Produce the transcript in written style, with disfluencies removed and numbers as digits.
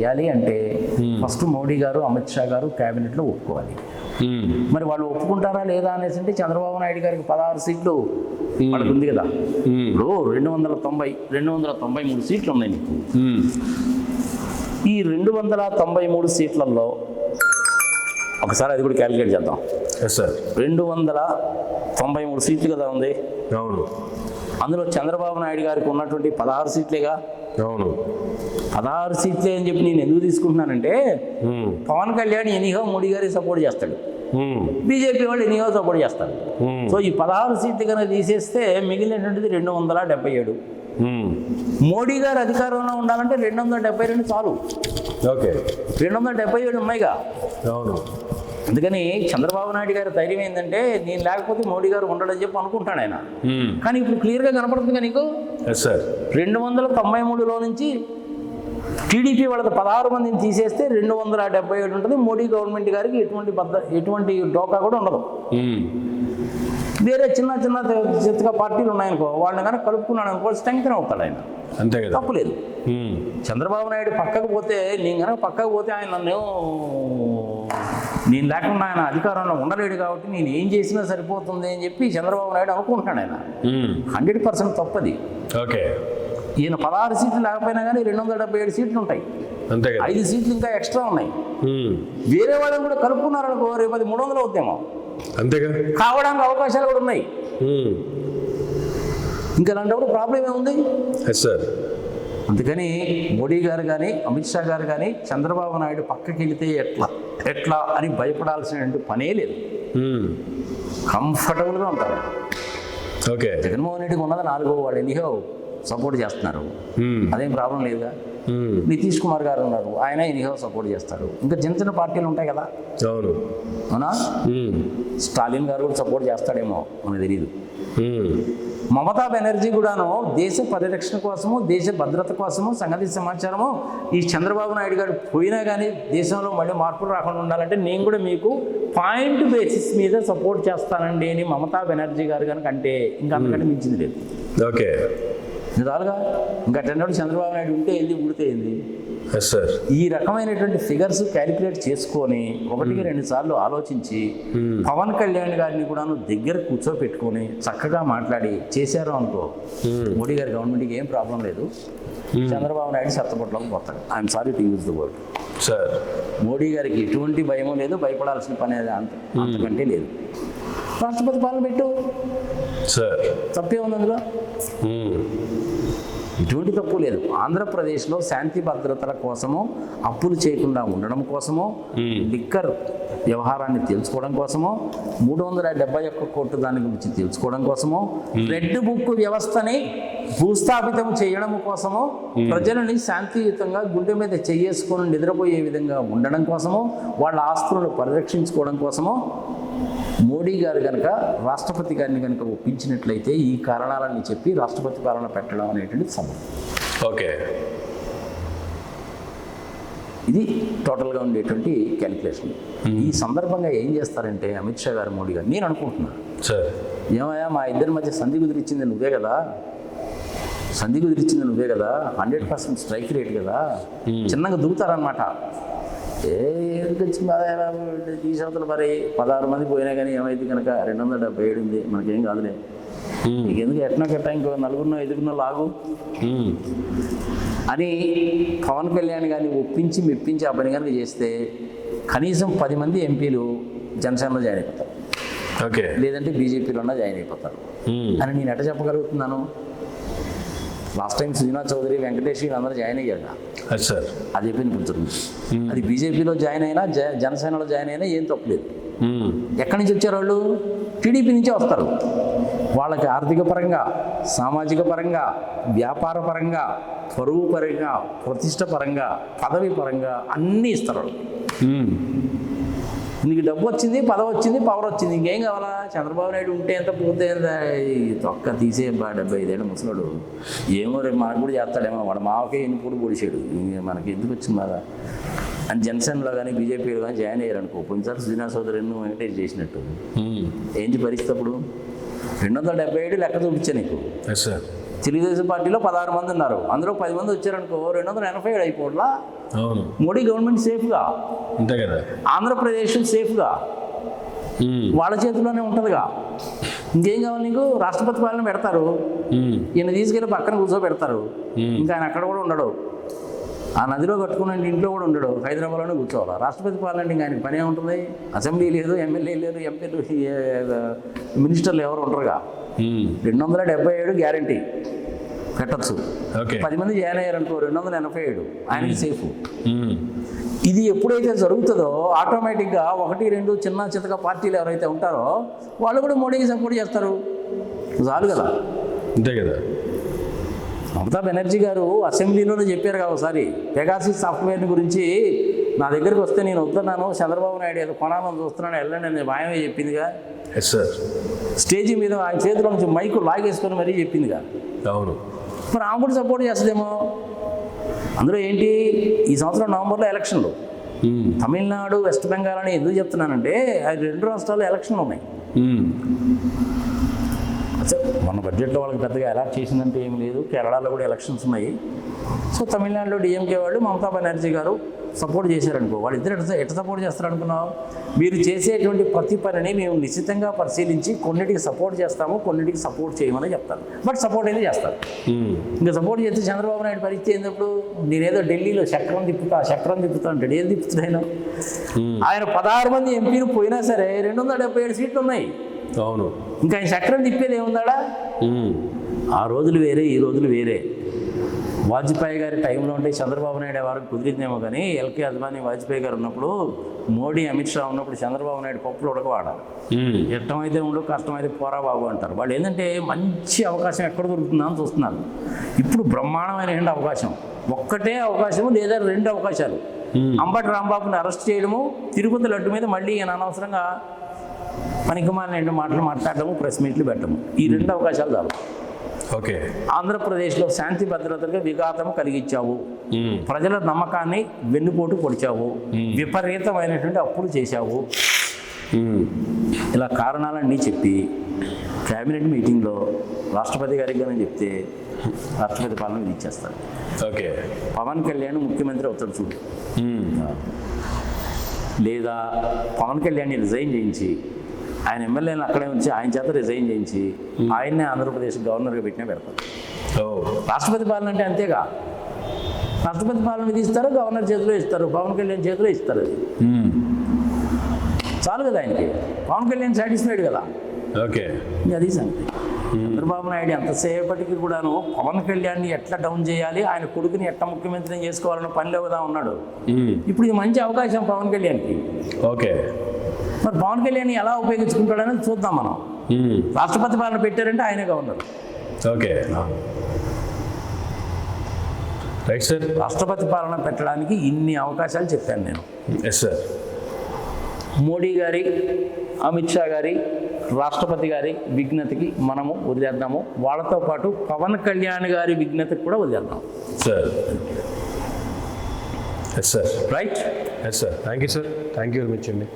చెయ్యాలి అంటే ఫస్ట్ మోడీ గారు అమిత్ షా గారు క్యాబినెట్లో ఒప్పుకోవాలి. మరి వాళ్ళు ఒప్పుకుంటారా లేదా అనేసి అంటే చంద్రబాబు నాయుడు గారికి 16 సీట్లు వాళ్ళకు ఉంది కదా. ఇప్పుడు 293 సీట్లు ఉన్నాయి నీకు. ఈ 293 సీట్లలో ఒకసారి అది కూడా క్యాలిక్యులేట్ చేద్దాం. సార్ 293 సీట్లు కదా ఉంది. అవును. అందులో చంద్రబాబు నాయుడు గారికి ఉన్నటువంటి 16 సీట్లేగా. అవును. 16 సీట్లే అని చెప్పి నేను ఎందుకు తీసుకుంటున్నానంటే పవన్ కళ్యాణ్ ఎనీహో మోడీ గారికి సపోర్ట్ చేస్తాడు, బీజేపీ వాళ్ళు ఎనీహో సపోర్ట్ చేస్తారు. సో ఈ 16 సీట్లు కనుక తీసేస్తే మిగిలినటువంటిది 277. మోడీ గారు అధికారంలో ఉండాలంటే 272 చాలు. ఓకే. 277 ఉన్నాయిగా. అవును. అందుకని చంద్రబాబు నాయుడు గారి ధైర్యం ఏంటంటే నేను లేకపోతే మోడీ గారు ఉండడని చెప్పి అనుకుంటాడు ఆయన. కానీ ఇప్పుడు క్లియర్గా కనపడుతుంది నీకు. సార్ 293లో నుంచి టీడీపీ వాళ్ళకి 16 మందిని తీసేస్తే 277 ఉంటుంది. మోడీ గవర్నమెంట్ గారికి ఎటువంటి డోకా కూడా ఉండదు. వేరే చిన్న చిత్తగా పార్టీలు ఉన్నాయనుకో, వాళ్ళని కనుక కలుపుకున్నాడు అనుకో స్ట్రెంగ్త్ అవుతాడు ఆయన. అంతే కదా, తప్పులేదు. చంద్రబాబు నాయుడు పక్కకు పోతే నేను కనుక పక్కకు పోతే ఆయన నేను లేకుండా ఆయన అధికారంలో ఉండలేడు కాబట్టి నేను ఏం చేసినా సరిపోతుంది అని చెప్పి చంద్రబాబు నాయుడు అనుకుంటున్నాడు. ఆయన 100% తప్పది. ఓకే. ఈయన 16 సీట్లు లేకపోయినా కానీ 277 సీట్లు ఉంటాయి. అంతే కదా, 5 సీట్లు ఇంకా ఎక్స్ట్రా ఉన్నాయి. వేరే వాళ్ళని కూడా కలుపుకున్నారనుకో రేపు అది 300 అవుతామో. అంతేగా, కావడానికి అవకాశాలు కూడా ఉన్నాయి. ఇంకా అలాంటప్పుడు ప్రాబ్లం ఏముంది సార్. అందుకని మోడీ గారు కానీ అమిత్ షా గారు కానీ చంద్రబాబు నాయుడు పక్కకి వెళితే ఎట్లా అని భయపడాల్సిన పనే లేదు. కంఫర్టబుల్గా ఉంటారు. ఓకే. జగన్మోహన్ రెడ్డికి ఉన్నది 4వ వాడు ఎనీహో సపోర్ట్ చేస్తున్నారు, అదేం ప్రాబ్లం లేదుగా. నితీష్ కుమార్ గారు ఉన్నారు, ఆయన ఎనీహో సపోర్ట్ చేస్తారు. ఇంకా చిన్న పార్టీలు ఉంటాయి కదా. అవును. అవునా. స్టాలిన్ గారు కూడా సపోర్ట్ చేస్తాడేమో మనకు తెలియదు. మమతా బెనర్జీ కూడాను దేశ పరిరక్షణ కోసము, దేశ భద్రత కోసము, సంగతి సమాచారము ఈ చంద్రబాబు నాయుడు గారు పోయినా కానీ దేశంలో మళ్ళీ మార్పులు రాకుండా ఉండాలంటే నేను కూడా మీకు పాయింట్ బేసిస్ మీద సపోర్ట్ చేస్తానండి అని మమతా బెనర్జీ గారు కనుక అంటే ఇంకా అంతకంటే మించింది లేదు. ఓకే. నిజాలుగా ఇంకా అటెండ్ చంద్రబాబు నాయుడు ఉంటే ఏంది, ఊడితే ఏంది. సార్ ఈ రకమైనటువంటి ఫిగర్స్ క్యాలిక్యులేట్ చేసుకొని 1-2 సార్లు ఆలోచించి పవన్ కళ్యాణ్ గారిని కూడా దగ్గర కూర్చోపెట్టుకొని చక్కగా మాట్లాడి చేశారు అనుకో మోడీ గారి గవర్నమెంట్కి ఏం ప్రాబ్లం లేదు. చంద్రబాబు నాయుడు సత్తపట్లోకి పోతాడు. I'm sorry to use the word. Sir Modi గారికి ఎటువంటి భయమో లేదు, భయపడాల్సిన పని అంతకంటే లేదు. రాష్ట్రపతి పాలన పెట్టు సార్, తప్పే ఉంది అందులో, ఎటువంటి తప్పు లేదు. ఆంధ్రప్రదేశ్లో శాంతి భద్రతల కోసము, అప్పులు చేయకుండా ఉండడం కోసము, లిక్కర్ వ్యవహారాన్ని తెలుసుకోవడం కోసము, 371 కోట్ల దాని గురించి తెలుసుకోవడం కోసము, రెడ్ బుక్ వ్యవస్థని భూస్థాపితం చేయడం కోసము, ప్రజలని శాంతియుతంగా గుండె మీద చేసుకొని నిద్రపోయే విధంగా ఉండడం కోసము, వాళ్ళ ఆస్తులను పరిరక్షించుకోవడం కోసము మోడీ గారు కనుక రాష్ట్రపతి గారిని కనుక ఒప్పించినట్లయితే ఈ కారణాలన్నీ చెప్పి రాష్ట్రపతి పాలన పెట్టడం అనేటువంటిది సంభవం. ఓకే. ఇది టోటల్గా ఉండేటువంటి క్యాలిక్యులేషన్. ఈ సందర్భంగా ఏం చేస్తారంటే అమిత్ షా గారు, మోడీ గారు, నేను అనుకుంటున్నాను సార్, ఏమయ్యా మా ఇద్దరి మధ్య సంధి కుదిరిచ్చింది నువ్వే కదా, 100% స్ట్రైక్ రేట్ కదా, చిన్నగా దుగుతారనమాట. ఎందుకు వచ్చింది తీసేవతలు మరి 16 మంది పోయినా కానీ ఏమైంది కనుక 277 ఉంది, మనకేం కాదులే, నీకెందుకు ఎట్లా ఇంకో 4-5 లాగు అని పవన్ కళ్యాణ్ గారిని ఒప్పించి మెప్పించి ఆ పని కనుక చేస్తే కనీసం 10 మంది ఎంపీలు జనసేనలో జాయిన్ అయిపోతారు. ఓకే. లేదంటే బీజేపీలోనే జాయిన్ అయిపోతారు అని నేను ఎట్లా చెప్పగలుగుతున్నాను. లాస్ట్ టైం సుజనా చౌదరి, వెంకటేష్ అందరూ జాయిన్ అయ్యాడు సార్, అది చెప్పింది గుర్తుంది. అది బీజేపీలో జాయిన్ అయినా జనసేనలో జాయిన్ అయినా ఏం తప్పలేదు. ఎక్కడి నుంచి వచ్చారు వాళ్ళు? టీడీపీ నుంచే వస్తారు. వాళ్ళకి ఆర్థిక పరంగా, సామాజిక పరంగా, వ్యాపార పరంగా, పరువు పరంగా, ప్రతిష్ట పరంగా, పదవి పరంగా అన్నీ ఇస్తారు. నీకు డబ్బు వచ్చింది, పదవి వచ్చింది, పవర్ వచ్చింది, ఇంకేం కావాలా? చంద్రబాబు నాయుడు ఉంటే ఎంత పోతే ఎంత, తొక్క తీసే 75 ఏళ్ళ ముసలాడు ఏమో రేపు మనకు కూడా చేస్తాడేమో, వాడు మావకే ఎన్నికూడు పొడిచాడు, మనకి ఎందుకు వచ్చింది బాగా అని జనసేనలో కానీ బీజేపీలో కానీ జాయిన్ అయ్యారనుకో. పోయినసారి సుజనా చౌదరి వెంకటేష్ చేసినట్టు ఏంటి పరిస్థితి? అప్పుడు 277 లెక్క చూపించా నీకు. తెలుగుదేశం పార్టీలో 16 మంది ఉన్నారు, అందులో 10 మంది వచ్చారనుకో 287 అయిపోవట్లా. అవును, మోడీ గవర్నమెంట్ సేఫ్గా, అంతే కదా. ఆంధ్రప్రదేశ్ సేఫ్గా వాళ్ళ చేతిలోనే ఉంటుందిగా. ఇంకేం కావాలి నీకు? రాష్ట్రపతి పాలన పెడతారు, ఈయన తీసుకెళ్ళి పక్కన కూర్చోబెడతారు, ఇంకా ఆయన అక్కడ కూడా ఉండడు, ఆ నదిలో కట్టుకున్న ఇంట్లో కూడా ఉండడు, హైదరాబాద్లోనే కూర్చోవాలి. రాష్ట్రపతి పాలన ఇంకా ఆయనకి పని ఏముంటుంది? అసెంబ్లీ లేదు, ఎమ్మెల్యే లేదు, ఎంపీలు మినిస్టర్లు ఎవరు ఉండరుగా. 277 గ్యారంటీ పెట్టచ్చు. 10 మంది జాయిన్ అయ్యారనుకో 287, ఆయనకి సేఫ్. ఇది ఎప్పుడైతే జరుగుతుందో ఆటోమేటిక్గా 1, 2 చిన్న చితక పార్టీలు ఎవరైతే ఉంటారో వాళ్ళు కూడా మోడీకి సపోర్ట్ చేస్తారు. చాలు కదా. అంతే కదా. మమతా బెనర్జీ గారు అసెంబ్లీలోనే చెప్పారు కదా ఒకసారి, పెగాసిస్ సాఫ్ట్వేర్ని గురించి నా దగ్గరికి వస్తే నేను వస్తున్నాను, చంద్రబాబు నాయుడు ఏదో కొనాలని చూస్తున్నాను, వెళ్ళండి అని మాయమే చెప్పిందిగా. Yes sir. స్టేజీ మీద ఆయన చేతిలో నుంచి మైకు లాగేసుకొని మరీ చెప్పిందిగా. అవును. మరి ఆమె కూడా సపోర్ట్ చేస్తుందేమో. అందులో ఏంటి, ఈ సంవత్సరం నవంబర్లో ఎలక్షన్లు. తమిళనాడు, వెస్ట్ బెంగాల్ అని ఎందుకు చెప్తున్నానంటే అది 2 రాష్ట్రాల్లో ఎలక్షన్లు ఉన్నాయి. మన బడ్జెట్లో వాళ్ళకి పెద్దగా అలాట్ చేసిందంటే ఏం లేదు. కేరళలో కూడా ఎలక్షన్స్ ఉన్నాయి. సో తమిళనాడులో డిఎంకే వాళ్ళు మమతా బెనర్జీ గారు సపోర్ట్ చేశారనుకో, వాళ్ళిద్దరు ఎట్లా సపోర్ట్ చేస్తారనుకున్నావు? మీరు చేసేటువంటి ప్రతి పనిని మేము నిశ్చితంగా పరిశీలించి కొన్నిటికి సపోర్ట్ చేస్తాము, కొన్నిటికి సపోర్ట్ చేయమని చెప్తారు. బట్ సపోర్ట్ అయితే చేస్తారు. ఇంకా సపోర్ట్ చేస్తే చంద్రబాబు నాయుడు పరిస్థితి ఏంటప్పుడు? నేనేదో ఢిల్లీలో చక్రం తిప్పుతా అంటాడు. ఏం తిప్పుతాడు ఆయన? ఆయన 16 మంది ఎంపీలు పోయినా సరే 277 సీట్లు ఉన్నాయి. అవును. ఇంకా ఆయన చక్రం తిప్పేది ఏముందాడా? ఆ రోజులు వేరే, ఈ రోజులు వేరే. వాజ్పేయి గారి టైంలో ఉంటే చంద్రబాబు నాయుడు వారికి కుదిరిందేమో, కానీ ఎల్కే అద్వానీ వాజ్పేయి గారు ఉన్నప్పుడు, మోడీ అమిత్ షా ఉన్నప్పుడు చంద్రబాబు నాయుడు పప్పులు ఉడకవాడాలి. ఇష్టమైతే ఉండు, కష్టమైతే పోరా బాబు అంటారు. వాళ్ళు ఏంటంటే మంచి అవకాశం ఎక్కడ దొరుకుతుందా అని చూస్తున్నారు. ఇప్పుడు బ్రహ్మాండమైన అవకాశం, ఒక్కటే అవకాశం లేదా 2 అవకాశాలు. అంబటి రాంబాబుని అరెస్ట్ చేయడము, తిరుపతి లడ్డు మీద మళ్ళీ ఈయన అనవసరంగా పనికిమాలిన మాటలు మాట్లాడటము, ప్రెస్ మీట్లు పెట్టడము, ఈ 2 అవకాశాలు చాలు. ఓకే. ఆంధ్రప్రదేశ్లో శాంతి భద్రతలకు విఘాతం కలిగించావు, ప్రజల నమ్మకాన్ని వెన్నుపోటు పొడిచావు, విపరీతమైనటువంటి అప్పులు చేశావు, ఇలా కారణాలన్నీ చెప్పి క్యాబినెట్ మీటింగ్లో రాష్ట్రపతి గారికి కానీ చెప్తే రాష్ట్రపతి పాలన విధించేస్తారు. ఓకే. పవన్ కళ్యాణ్ ముఖ్యమంత్రి అవుతాడు చూడు, లేదా పవన్ కళ్యాణ్ని రిజైన్ చేయించి ఆయన ఎమ్మెల్యేలను అక్కడే ఉంచి ఆయన చేత రిజైన్ చేయించి ఆయన్నే ఆంధ్రప్రదేశ్ గవర్నర్గా పెట్టినా పెడతారు. రాష్ట్రపతి పాలన అంటే అంతేగా. రాష్ట్రపతి పాలన విధిస్తారు, గవర్నర్ చేతిలో ఇస్తారు, పవన్ కళ్యాణ్ చేతిలో ఇస్తారు. అది చాలు కదా ఆయనకి. పవన్ కళ్యాణ్ సాటిస్ఫైడ్ కదా. ఓకే. అది సంగతి. చంద్రబాబు నాయుడు ఎంతసేపటికి కూడాను పవన్ కళ్యాణ్ని ఎట్లా డౌన్ చేయాలి, ఆయన కొడుకుని ఎట్లా ముఖ్యమంత్రిని చేసుకోవాలన్న పనిలో కదా ఉన్నాడు. ఇప్పుడు ఇది మంచి అవకాశం పవన్ కళ్యాణ్కి. ఓకే. మరి పవన్ కళ్యాణ్ ఎలా ఉపయోగించుకుంటాడనేది చూద్దాం మనం. రాష్ట్రపతి పాలన పెట్టారంటే ఆయనే గవర్నర్. ఓకే. Right sir. రాష్ట్రపతి పాలన పెట్టడానికి ఇన్ని అవకాశాలు చెప్పాను నేను. Yes sir. మోడీ గారి, అమిత్ షా గారి, రాష్ట్రపతి గారి విజ్ఞతకి మనము వదిలేద్దాము, వాళ్ళతో పాటు పవన్ కళ్యాణ్ గారి విజ్ఞతకి కూడా వదిలేద్దాం sir. Yes sir. Right. Yes sir. Thank you sir. Thank you very much అండి.